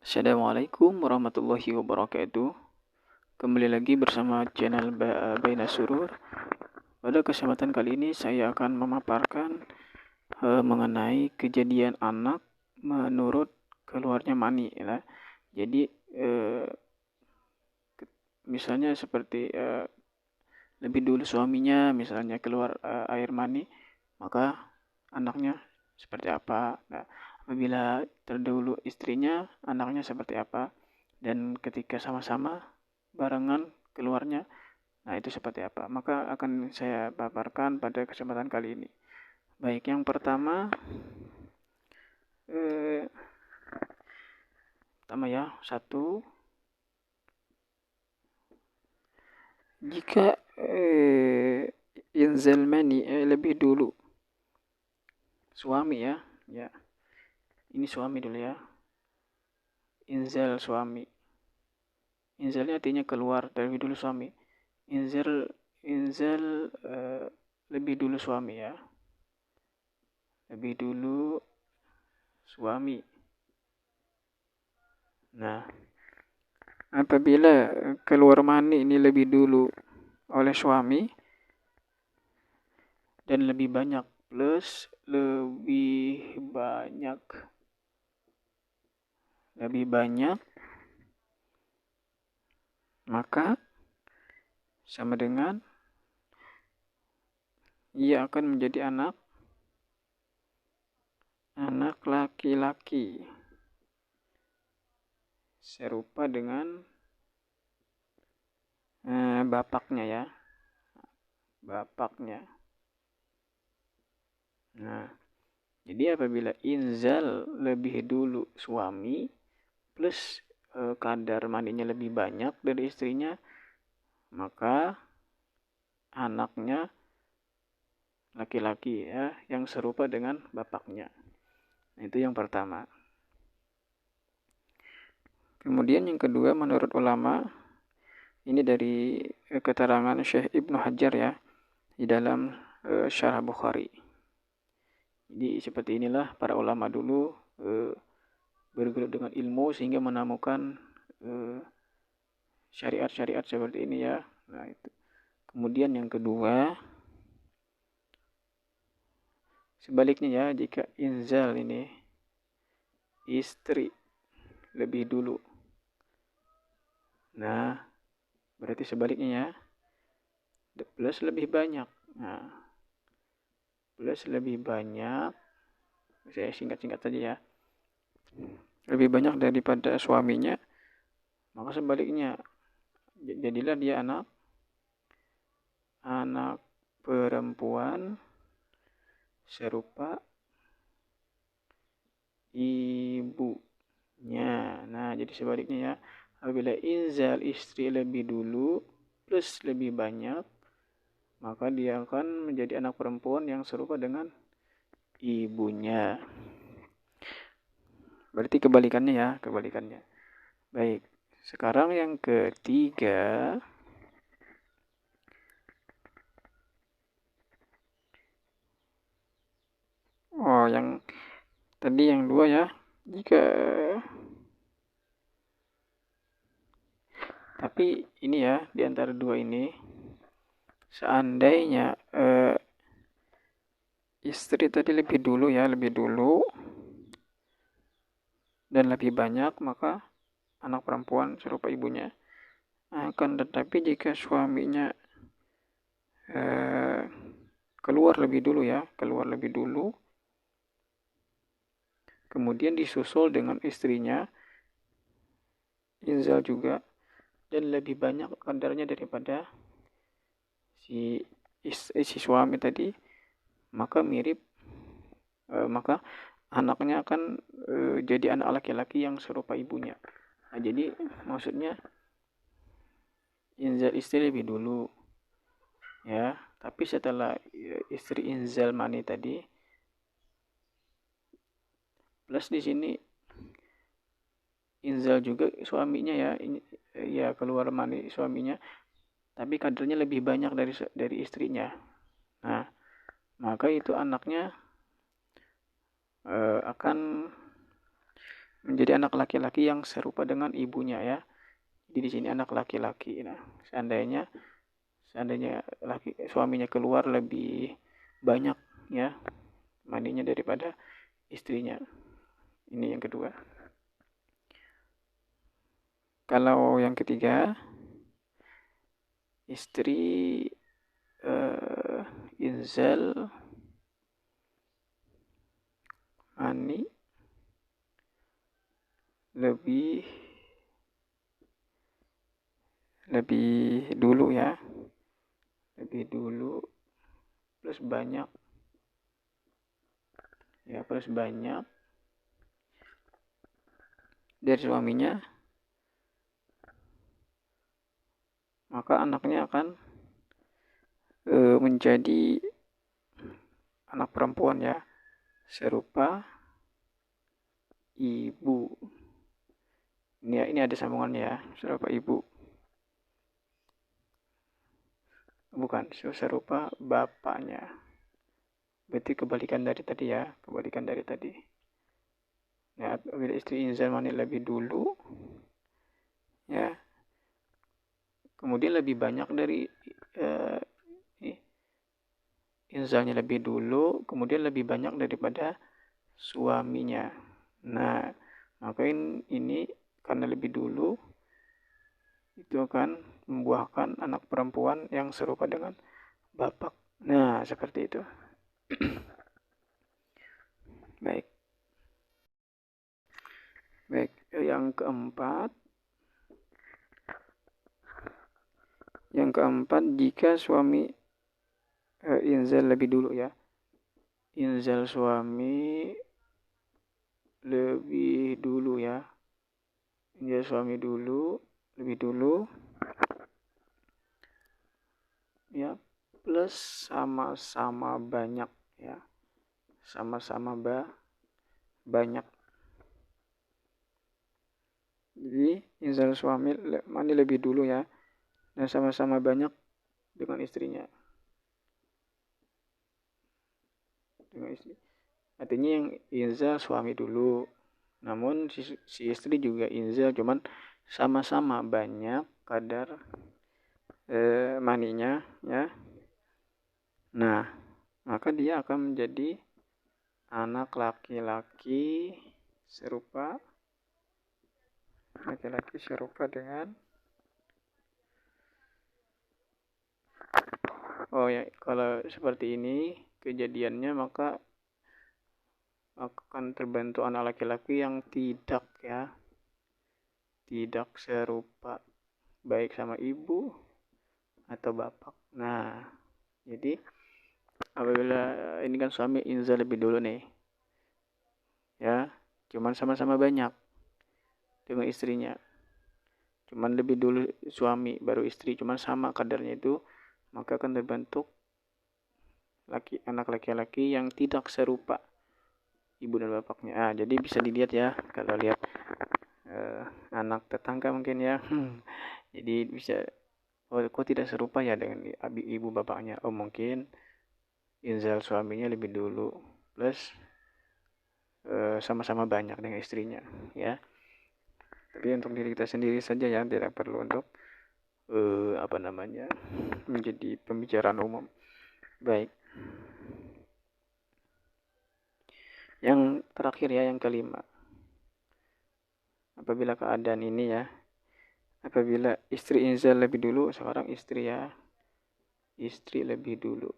Assalamualaikum warahmatullahi wabarakatuh. Kembali lagi bersama channel Baina Surur. Pada kesempatan kali ini saya akan memaparkan mengenai kejadian anak menurut keluarnya mani ya. Jadi misalnya seperti lebih dulu suaminya misalnya keluar air mani, maka anaknya seperti apa. Nah, apabila terdahulu istrinya, anaknya seperti apa. Dan ketika sama-sama barengan keluarnya, nah itu seperti apa. Maka akan saya paparkan pada kesempatan kali ini. Baik, yang pertama ya, satu, jika inzal mani lebih dulu suami ya, ini suami dulu ya, inzal suami. Inzalnya artinya keluar terlebih dulu suami. Inzal lebih dulu suami ya. Lebih dulu suami. Nah, apabila keluar mani ini lebih dulu oleh suami dan lebih banyak plus lebih banyak, maka sama dengan ia akan menjadi anak laki-laki serupa dengan bapaknya ya. Bapaknya. Nah, jadi apabila inzal lebih dulu suami plus kadar mandinya lebih banyak dari istrinya, maka anaknya laki-laki ya yang serupa dengan bapaknya. Nah, itu yang pertama. Kemudian yang kedua, menurut ulama, ini dari keterangan Syekh Ibnu Hajar ya di dalam Syarah Bukhari. Jadi seperti inilah para ulama dulu bergelut dengan ilmu sehingga menemukan syariat-syariat seperti ini ya. Nah, itu. Kemudian yang kedua, sebaliknya ya, jika inzal ini istri lebih dulu. Nah, berarti sebaliknya ya, plus lebih banyak. Nah, plus lebih banyak, saya singkat-singkat saja ya, lebih banyak daripada suaminya, maka sebaliknya jadilah dia anak perempuan serupa ibunya. Nah, jadi sebaliknya ya, apabila inzal istri lebih dulu plus lebih banyak, maka dia akan menjadi anak perempuan yang serupa dengan ibunya. Berarti kebalikannya ya, kebalikannya. Baik, sekarang yang ketiga, yang tadi yang dua ya, tapi ini ya, di antara dua ini, seandainya istri tadi lebih dulu dan lebih banyak, maka anak perempuan serupa ibunya. Akan tetapi jika suaminya keluar lebih dulu, kemudian disusul dengan istrinya inzal juga dan lebih banyak kadarnya daripada si suami tadi, maka maka anaknya akan jadi anak laki-laki yang serupa ibunya. Nah, jadi maksudnya inzal istri lebih dulu ya, tapi setelah istri inzal mani tadi, plus di sini inzal juga suaminya ya keluar mani suaminya, tapi kadarnya lebih banyak dari istrinya. Nah, maka itu anaknya akan menjadi anak laki-laki yang serupa dengan ibunya ya. Jadi di sini anak laki-laki. Nah, seandainya suaminya keluar lebih banyak ya mandinya daripada istrinya. Ini yang kedua. Kalau yang ketiga, istri inzal mani lebih dulu ya, lebih dulu plus banyak ya, plus banyak dari suaminya, maka anaknya akan menjadi anak perempuan ya, serupa ibu. Ini ada sambungannya ya, serupa ibu. Bukan, serupa bapaknya. Berarti kebalikan dari tadi ya, kebalikan dari tadi. Ya, bila istri inzal mani lebih dulu, ya, kemudian lebih banyak dari inzalnya lebih dulu, kemudian lebih banyak daripada suaminya. Nah, maka ini karena lebih dulu itu akan membuahkan anak perempuan yang serupa dengan bapak. Nah, seperti itu. Baik. Baik, yang keempat. Yang keempat, jika suami inzal lebih dulu ya. Inzal suami lebih dulu ya. Inzal suami dulu, lebih dulu. Ya, plus sama-sama banyak ya. Sama-sama banyak. Jadi inzal suami mani lebih dulu ya, dan sama-sama banyak dengan istrinya. Dengan istri. Artinya yang inzal suami dulu, namun si istri juga inzal, cuman sama-sama banyak kadar maninya ya. Nah, maka dia akan menjadi anak laki-laki serupa dengan kalau seperti ini kejadiannya, maka akan terbentuk anak laki-laki yang tidak serupa baik sama ibu atau bapak. Nah, jadi apabila ini kan suami inzal lebih dulu nih ya, cuman sama-sama banyak dengan istrinya, cuman lebih dulu suami baru istri, cuman sama kadarnya itu, maka akan terbentuk anak laki-laki yang tidak serupa ibu dan bapaknya. Jadi bisa dilihat ya, kalau lihat anak tetangga mungkin ya. Jadi bisa, kok tidak serupa ya dengan ibu bapaknya. Mungkin inzal suaminya lebih dulu plus sama-sama banyak dengan istrinya ya. Tapi untuk diri kita sendiri saja ya, tidak perlu untuk menjadi pembicaraan umum. Baik. Yang terakhir ya, yang kelima. Apabila keadaan ini ya, apabila istri inzal lebih dulu, sekarang istri lebih dulu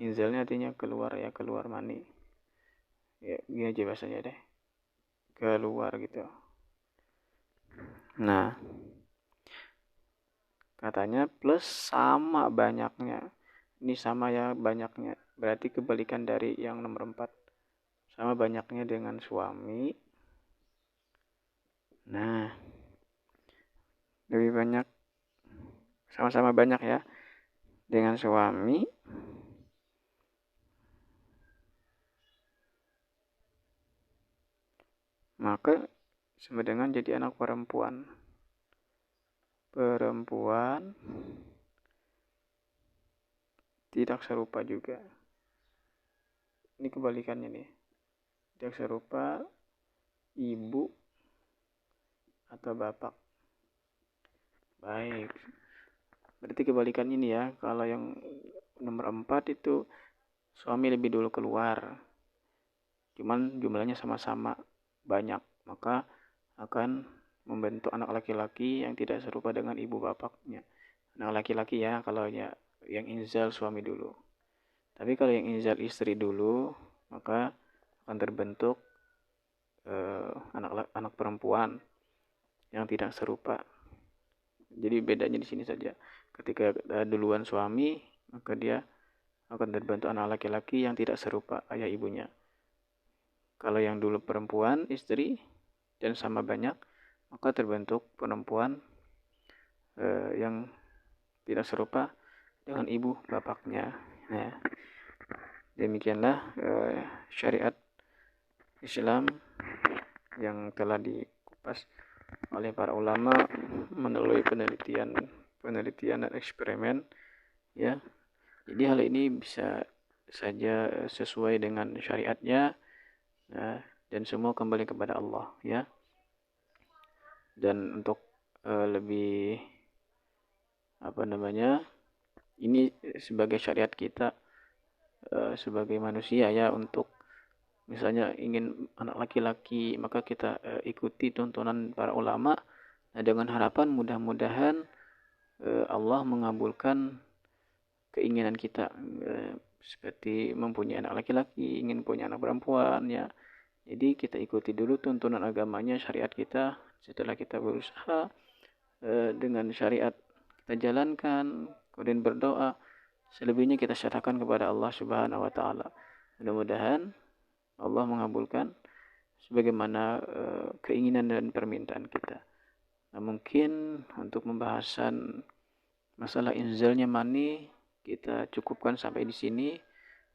inzalnya artinya keluar mani ya, gini aja bahasanya deh, keluar gitu. Nah, katanya plus sama banyaknya. Ini sama ya banyaknya, berarti kebalikan dari yang nomor 4, sama banyaknya dengan suami. Nah, lebih banyak, sama-sama banyak ya dengan suami, maka sama dengan jadi anak perempuan tidak serupa juga. ini kebalikannya nih. Tidak serupa ibu atau bapak. Baik. Berarti kebalikannya nih ya. Kalau yang nomor 4 itu suami lebih dulu keluar. Cuman jumlahnya sama-sama banyak. Maka akan membentuk anak laki-laki yang tidak serupa dengan ibu bapaknya. Anak laki-laki ya, kalau ya yang inzal suami dulu. Tapi kalau yang inzal istri dulu, maka akan terbentuk anak perempuan yang tidak serupa. Jadi bedanya di sini saja. Ketika duluan suami, maka dia akan terbentuk anak laki-laki yang tidak serupa ayah ibunya. Kalau yang dulu perempuan, istri, dan sama banyak, maka terbentuk perempuan yang tidak serupa dengan ibu bapaknya. Nah, demikianlah syariat Islam yang telah dikupas oleh para ulama melalui penelitian dan eksperimen, ya. Jadi hal ini bisa saja sesuai dengan syariatnya, dan semua kembali kepada Allah, ya. Dan untuk lebih ini sebagai syariat kita sebagai manusia, ya, untuk misalnya ingin anak laki-laki, maka kita ikuti tuntunan para ulama, dengan harapan mudah-mudahan Allah mengabulkan keinginan kita, seperti mempunyai anak laki-laki, ingin punya anak perempuan, ya. Jadi kita ikuti dulu tuntunan agamanya, syariat kita. Setelah kita berusaha dengan syariat kita jalankan, kemudian berdoa, selebihnya kita serahkan kepada Allah Subhanahu wa taala. Mudah-mudahan Allah mengabulkan sebagaimana keinginan dan permintaan kita. Nah, mungkin untuk pembahasan masalah inzalnya mani kita cukupkan sampai di sini.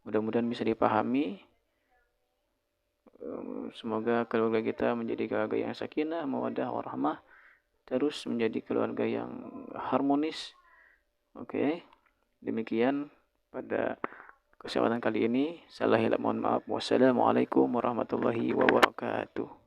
Mudah-mudahan bisa dipahami. Semoga keluarga kita menjadi keluarga yang sakinah, mawaddah, warahmah, terus menjadi keluarga yang harmonis. Oke. Demikian pada kesempatan kali ini. Salah hilap, mohon maaf. Wassalamualaikum warahmatullahi wabarakatuh.